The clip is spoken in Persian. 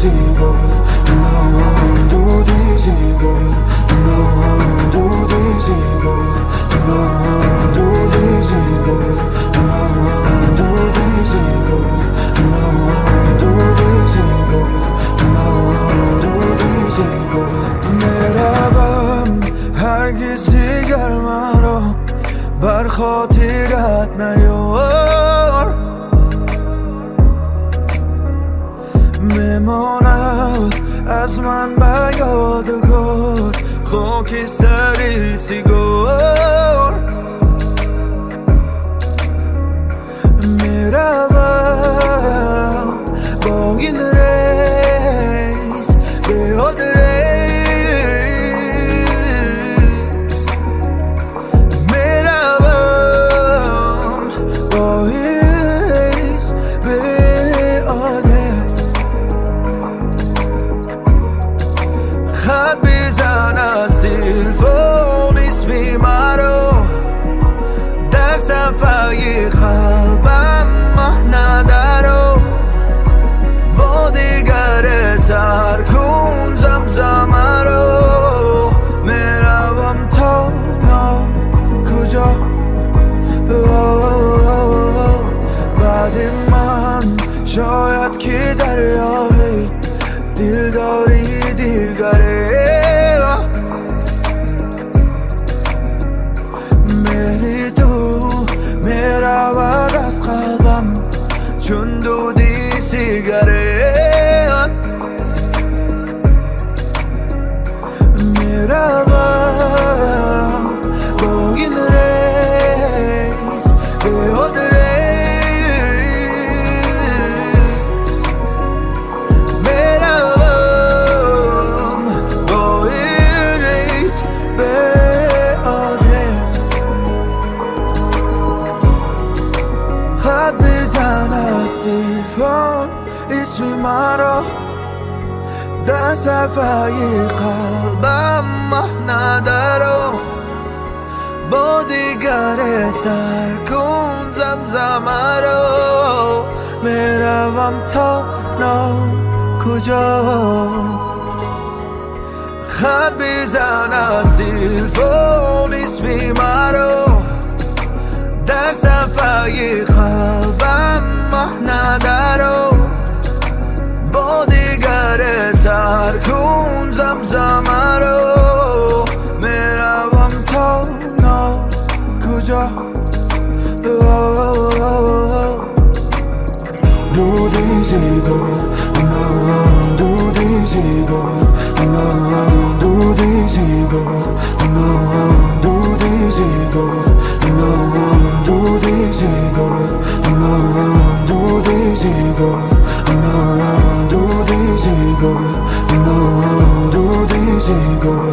easy good. No one do this good. No one do this good. No one do this good. No one do this good. No one do this good. No one do this good. میروم هرگز دیگر مرا بر خاطرت نیار، میماند از من به یادگار خاکستری سیگار. میروم با این ریس به یاد خط بزن از تلفن اسمی مرا در صفحه قلبم مهنه درو، با دیگر سر کن زمزمه رو. میروم تا کجا بعد من شاید که دریای دل داری دیگره، میری تو میرود از قلبم چون دودی سیگارت. میروم با این ریس به یاد بزن از تلفن اسمی مرا در صفحه قلبم مهنه درو، با دیگر سر کن زمزمه رو. میروم تا کجا خط بزن از تلفن اسمی مرا در صفحه قلبم مهنه درو، با دیگر سر کن زمزمه رو. میروم تا کجا do this good. No one do this good. No one do this good. No one do this good. No one do this good. No one do this good. No one do this good. No one do this good.